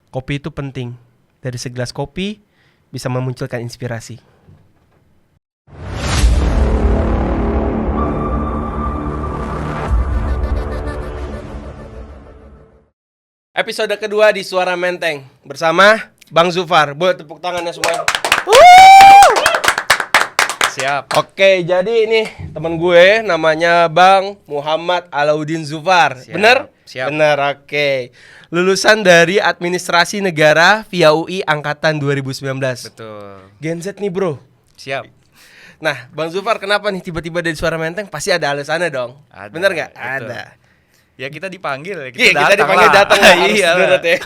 Kopi itu penting. Dari segelas kopi bisa memunculkan inspirasi. Episode kedua di Suara Menteng bersama Bang Zufar. Boleh tepuk tangannya semuanya. Siap. Oke, jadi ini teman gue namanya Bang Muhammad Alauddin Zufar. Siap, Bener? siap. Bener, oke. Lulusan dari Administrasi Negara via UI Angkatan 2019. Betul. Gen Z nih bro. Siap. Nah, Bang Zufar kenapa nih tiba-tiba dari Suara Menteng? Pasti ada alasannya dong. Ada, Bener nggak? betul. Ada. Ya kita dipanggil ya, Iya, kita dipanggil datang lah. Harus Iya. nurut ya.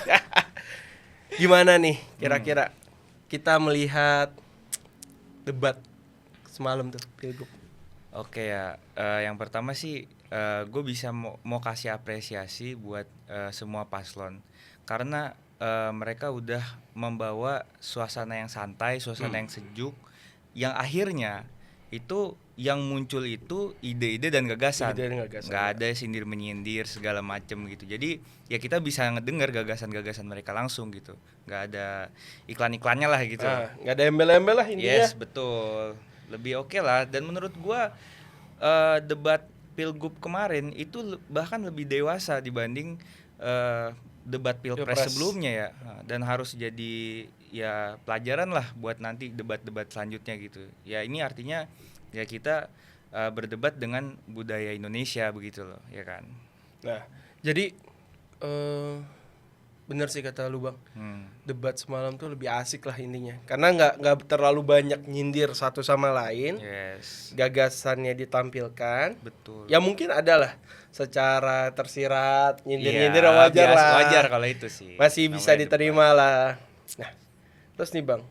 Gimana nih kira-kira kita melihat debat semalam tuh Pilgub? Oke ya, yang pertama sih gue bisa mau kasih apresiasi buat semua paslon. Karena mereka udah membawa suasana yang santai, suasana yang sejuk, yang akhirnya itu yang muncul itu ide-ide dan gagasan. Ide dan gagasan, Nggak ya. ada sindir menyindir segala macem gitu. Jadi ya kita bisa ngedengar gagasan-gagasan mereka langsung gitu. Nggak ada iklan-iklannya lah gitu. Nah, nggak ada embel-embel lah intinya. Yes, betul. Lebih oke lah. Dan menurut gua debat Pilgub kemarin itu bahkan lebih dewasa dibanding debat Pilpres Pilpres. sebelumnya ya. Dan harus jadi ya pelajaran lah buat nanti debat-debat selanjutnya gitu. Ya ini artinya ya kita berdebat dengan budaya Indonesia begitu loh, ya kan. Nah, jadi bener sih kata lu Bang. Debat semalam tuh lebih asik lah intinya. Karena nggak terlalu banyak nyindir satu sama lain. Yes, Gagasannya ditampilkan. betul. Ya mungkin ada lah secara tersirat nyindir-nyindir Iya, wajar biasa, lah. wajar kalau itu sih. Masih bisa Namanya diterima lah. Nah, terus nih Bang,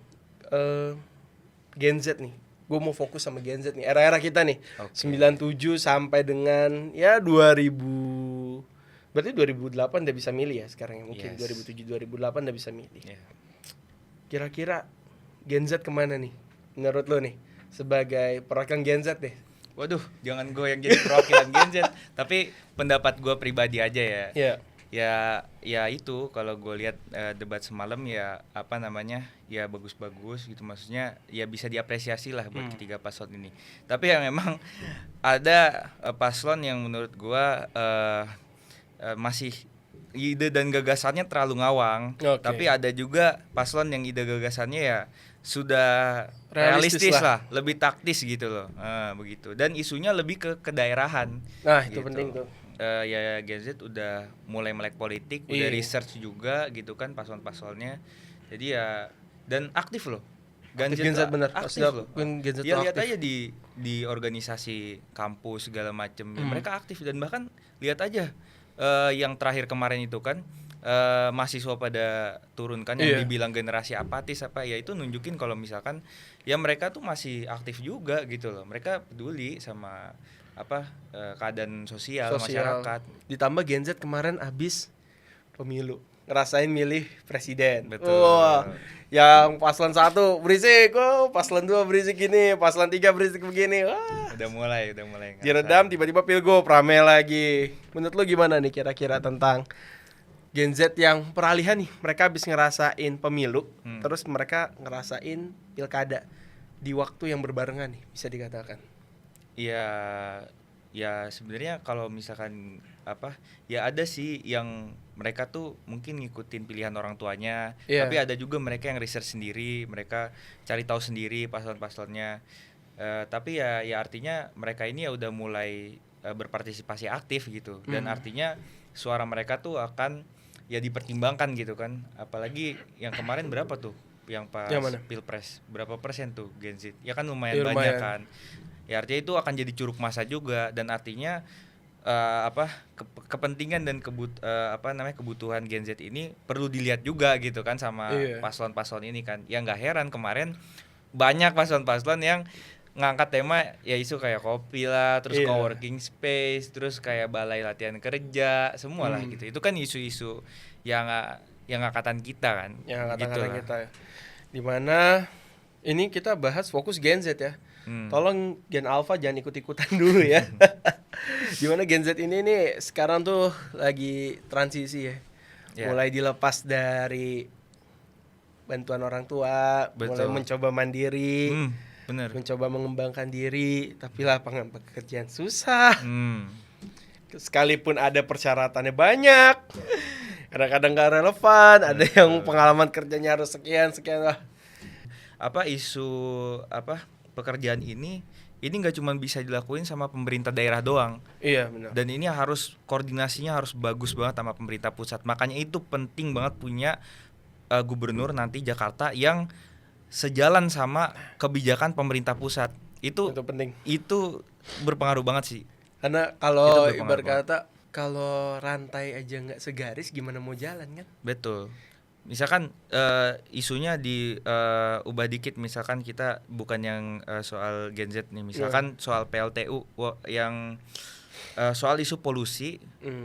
Gen Z nih. Gue mau fokus sama Gen Z nih. Era-era kita nih. Oke. 97 sampai dengan ya 2000. Berarti 2008 udah bisa milih ya sekarang ya. Mungkin Yes. 2007 2008 udah bisa milih. Iya. Kira-kira Gen Z kemana nih? Menurut lo nih sebagai perwakilan Gen Z deh. Waduh, jangan gue yang jadi perwakilan Gen Z. Tapi pendapat gue pribadi aja ya. Ya. Ya itu kalau gue lihat debat semalam ya apa namanya ya bagus-bagus gitu, maksudnya ya bisa diapresiasi lah buat ketiga paslon ini. Tapi ya memang ada paslon yang menurut gue masih ide dan gagasannya terlalu ngawang. Oke. Tapi ada juga paslon yang ide gagasannya ya sudah Realistis realistis lah. lah, lebih taktis gitu loh, begitu. Dan isunya lebih ke kedaerahan. Nah, itu Gitu. penting tuh. Ya Gen Z udah mulai melek politik, udah Iya. research juga gitu kan paslon-paslonnya. Jadi ya dan aktif loh. Aktif Gen Z bener. Aktif Sudah loh. Gen Z Ya tuh lihat aktif. aja di organisasi kampus segala macem. Ya, Hmm. mereka aktif dan bahkan lihat aja yang terakhir kemarin itu kan mahasiswa pada turun kan yang Iya. dibilang generasi apatis apa ya, itu nunjukin kalau misalkan ya mereka tuh masih aktif juga gitu loh. Mereka peduli sama apa keadaan sosial masyarakat. Ditambah Gen Z kemarin abis pemilu, ngerasain milih presiden. Betul. Wah, yang paslon 1 berisik, paslon 2 berisik gini, paslon 3 berisik begini. Wah, Udah mulai ngerasain. diredam tiba-tiba pilgub rame lagi. Menurut lu gimana nih kira-kira tentang Gen Z yang peralihan nih? Mereka habis ngerasain pemilu, terus mereka ngerasain pilkada di waktu yang berbarengan nih, bisa dikatakan. Ya sebenarnya kalau misalkan apa ya ada sih yang mereka tuh mungkin ngikutin pilihan orang tuanya, Iya. tapi ada juga mereka yang research sendiri, mereka cari tahu sendiri paslon-paslonnya. Tapi ya artinya mereka ini ya udah mulai berpartisipasi aktif gitu, dan artinya suara mereka tuh akan ya dipertimbangkan gitu kan. Apalagi yang kemarin berapa tuh yang pas Yang mana? Pilpres, berapa persen tuh Gen Z? Ya kan lumayan Ya, banyak lumayan. kan. Ya artinya itu akan jadi curug massa juga, dan artinya kepentingan dan kebutuhan Gen Z ini perlu dilihat juga gitu kan sama Iya. paslon-paslon ini kan. Ya nggak heran kemarin banyak paslon-paslon yang ngangkat tema ya isu kayak kopi lah, terus Iya. coworking space, terus kayak balai latihan kerja, semua lah gitu. Itu kan isu-isu yang angkatan kita kan. Yang Gitu kata-kata lah. kita. Dimana ini kita bahas fokus Gen Z ya. Tolong Gen Alpha jangan ikut-ikutan dulu ya. Dimana Gen Z ini nih sekarang tuh lagi transisi ya. Ya. mulai dilepas dari bantuan orang tua, mulai Betul. mencoba mandiri, Bener. mencoba mengembangkan diri, tapi lapangan pekerjaan susah. Sekalipun ada persyaratannya banyak, kadang-kadang gak relevan, ada yang pengalaman kerjanya harus sekian lah. Apa isu pekerjaan ini nggak cuma bisa dilakuin sama pemerintah daerah doang. Iya benar. Dan ini harus koordinasinya harus bagus banget sama pemerintah pusat. Makanya itu penting banget punya gubernur nanti Jakarta yang sejalan sama kebijakan pemerintah pusat. Itu penting. Itu berpengaruh banget sih. Karena kalau Itu berpengaruh ibarat kata kalau rantai aja nggak segaris gimana mau jalan kan? Betul. Misalkan isunya ubah dikit, misalkan kita bukan yang soal Gen Z nih, misalkan soal PLTU yang soal isu polusi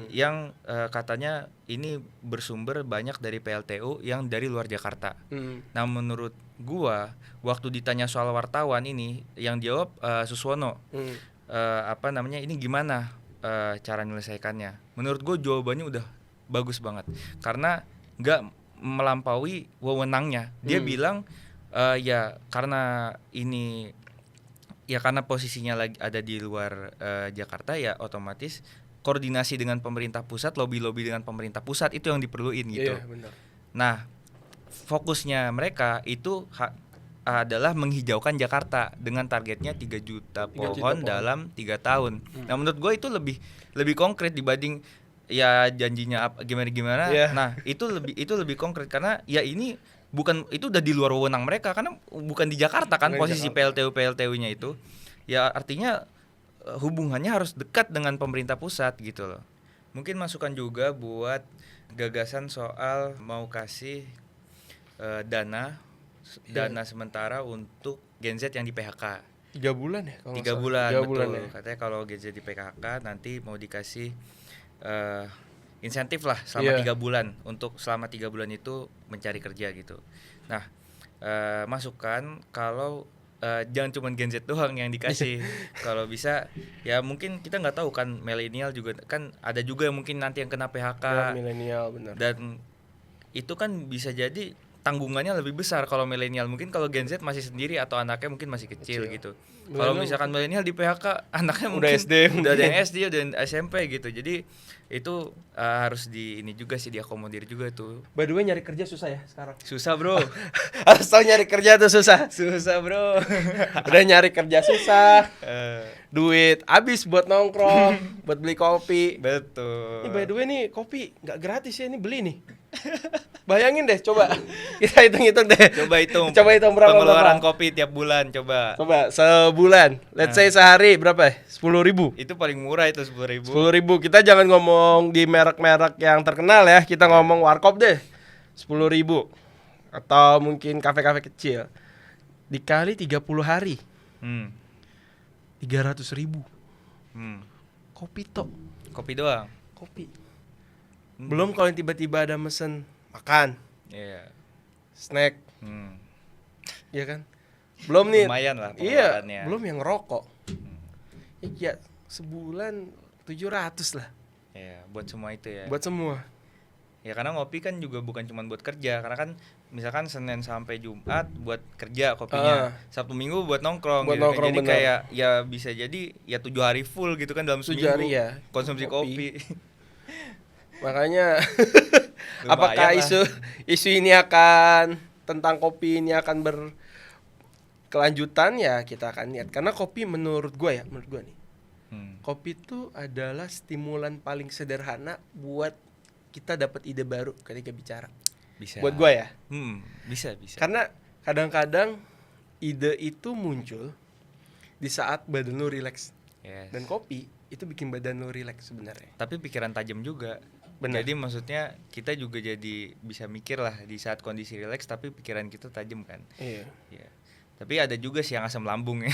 yang katanya ini bersumber banyak dari PLTU yang dari luar Jakarta. Nah menurut gua waktu ditanya soal wartawan ini yang jawab Suswono, ini gimana cara menyelesaikannya? Menurut gue jawabannya udah bagus banget karena nggak melampaui wewenangnya. Dia bilang karena posisinya lagi ada di luar Jakarta, ya otomatis koordinasi dengan pemerintah pusat, lobby dengan pemerintah pusat itu yang diperluin gitu. Iya, benar. Nah fokusnya mereka itu adalah menghijaukan Jakarta dengan targetnya 3 juta pohon dalam 3 tahun. Nah menurut gue itu lebih konkret dibanding ya janjinya gimana. Yeah. Nah itu lebih konkret karena ya ini itu udah di luar wewenang mereka karena bukan di Jakarta kan posisi PLTU-nya itu. Ya artinya hubungannya harus dekat dengan pemerintah pusat gitu loh. Mungkin masukan juga buat gagasan soal mau kasih dana sementara untuk Gen Z yang di PHK 3 bulan ya? 3 bulan, betul. Bulan ya? Katanya kalau Gen Z di PHK nanti mau dikasih insentif lah selama 3 bulan untuk selama 3 bulan itu mencari kerja gitu. Nah masukan kalau jangan cuma Gen Z doang yang dikasih. Kalau bisa ya mungkin kita nggak tahu kan, milenial juga kan ada juga yang mungkin nanti yang kena PHK. Ya, milenial benar. Dan itu kan bisa jadi tanggungannya lebih besar kalau milenial. Mungkin kalau Gen Z masih sendiri atau anaknya mungkin masih kecil. Gitu. Kalau misalkan milenial di PHK, anaknya udah mungkin SD, udah ada yang SD, udah SMP gitu. Jadi itu harus ini juga sih diakomodir juga tuh. By the way nyari kerja susah ya sekarang? Susah bro. Harus tahu nyari kerja tuh susah. Susah bro. Udah nyari kerja susah. Duit habis buat nongkrong, buat beli kopi. Betul. Ini by the way nih kopi nggak gratis ya, ini beli nih. Bayangin deh, coba kita hitung-hitung deh. Coba hitung berapa pengeluaran kopi tiap bulan, coba sebulan. Let's say sehari berapa ya? 10.000. Itu paling murah itu 10.000. 10.000. Kita jangan ngomong di merek-merek yang terkenal ya. Kita ngomong warkop deh. 10.000. Atau mungkin kafe-kafe kecil. Dikali 30 hari. 300.000. Kopi tok. Kopi doang. Kopi. Belum kalau yang tiba-tiba ada mesen makan, snack, ya kan? Belum nih. Lumayan lah pengeluarannya. Iya, belum yang rokok. Ya sebulan 700 lah. Ya, buat semua itu ya. Buat semua. Ya karena ngopi kan juga bukan cuma buat kerja, karena kan misalkan Senin sampai Jumat buat kerja kopinya, Sabtu Minggu buat nongkrong buat gitu. Nongkrong, jadi bener. Kayak ya bisa jadi ya 7 hari full gitu kan dalam seminggu hari ya. konsumsi kopi. Makanya apakah isu ini akan tentang kopi ini akan berkelanjutan, ya kita akan lihat. Karena kopi menurut gue nih, kopi itu adalah stimulan paling sederhana buat kita dapat ide baru ketika bicara. Bisa. Buat gue ya. Bisa. Karena kadang-kadang ide itu muncul di saat badan lu rileks. Yes. Dan kopi itu bikin badan lu rileks sebenarnya. Tapi pikiran tajam juga. Bener. Jadi maksudnya kita juga jadi bisa mikir lah di saat kondisi rileks, tapi pikiran kita tajam kan. Iya. Ya. Tapi ada juga sih yang asam lambung ya.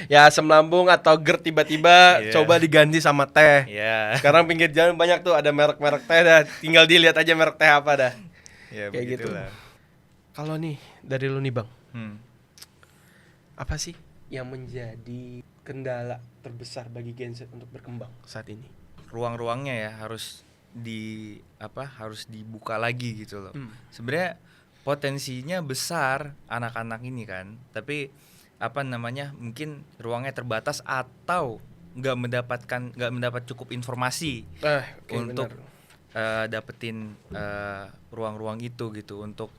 Ya asam lambung atau GERD tiba-tiba coba diganti sama teh. Sekarang pinggir jalan banyak tuh ada merek-merek teh dah. Tinggal dilihat aja merek teh apa dah. Ya kayak gitu lah. Kalau nih dari lu nih Bang, apa sih yang menjadi kendala terbesar bagi Gen Z untuk berkembang saat ini? Ruang-ruangnya ya harus harus dibuka lagi gitu loh. Sebenarnya potensinya besar anak-anak ini kan, tapi mungkin ruangnya terbatas atau nggak mendapat cukup informasi untuk dapetin ruang-ruang itu gitu untuk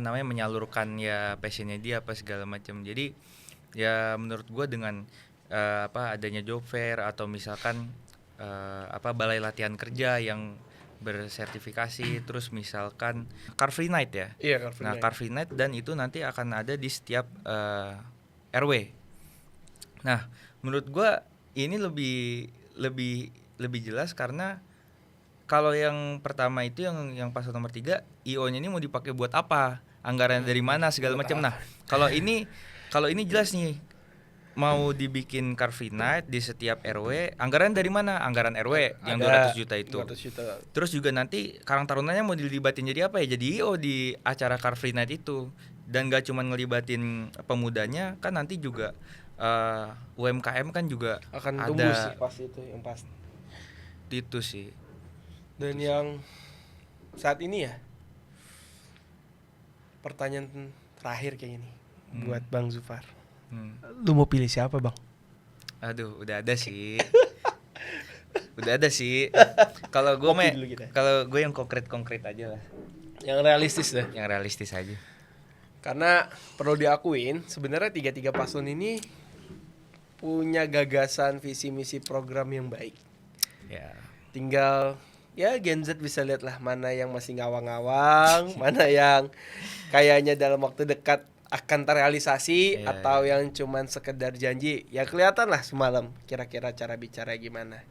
menyalurkan ya passionnya dia apa segala macam. Jadi ya menurut gue dengan adanya job fair atau misalkan balai latihan kerja yang bersertifikasi, terus misalkan Car Free Night ya. Iya, Car Free Night. Car Free Night, dan itu nanti akan ada di setiap RW. Nah, menurut gua ini lebih jelas karena kalau yang pertama itu yang pasal nomor 3, IO-nya ini mau dipakai buat apa? Anggaran dari mana segala macam. Nah, kalau ini jelas nih, mau dibikin Car Free Night di setiap RW, anggaran dari mana? Anggaran RW yang 200 juta itu. 200 juta. Terus juga nanti Karang Tarunanya mau dilibatin jadi apa ya? Jadi IO di acara Car Free Night itu. Dan gak cuma ngelibatin pemudanya, kan nanti juga UMKM kan juga akan ada. tumbuh sih pasti itu yang pasti. Itu sih. Dan yang saat ini ya, pertanyaan terakhir kayak gini buat Bang Zufar. Lu mau pilih siapa, Bang? Aduh, udah ada sih. Kalau gue yang konkret aja lah. Yang realistis deh. Yang realistis aja. Karena perlu diakuin, sebenarnya 3 paslon ini punya gagasan, visi misi, program yang baik. Ya. Tinggal ya Gen Z bisa lihat lah mana yang masih ngawang-ngawang, mana yang kayaknya dalam waktu dekat akan terrealisasi, atau yang cuman sekedar janji. Ya kelihatan lah semalam kira-kira cara bicara gimana.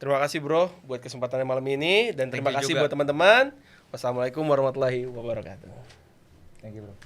Terima kasih bro buat kesempatannya malam ini, dan terima kasih buat teman-teman. Wassalamualaikum warahmatullahi wabarakatuh. Thank you bro.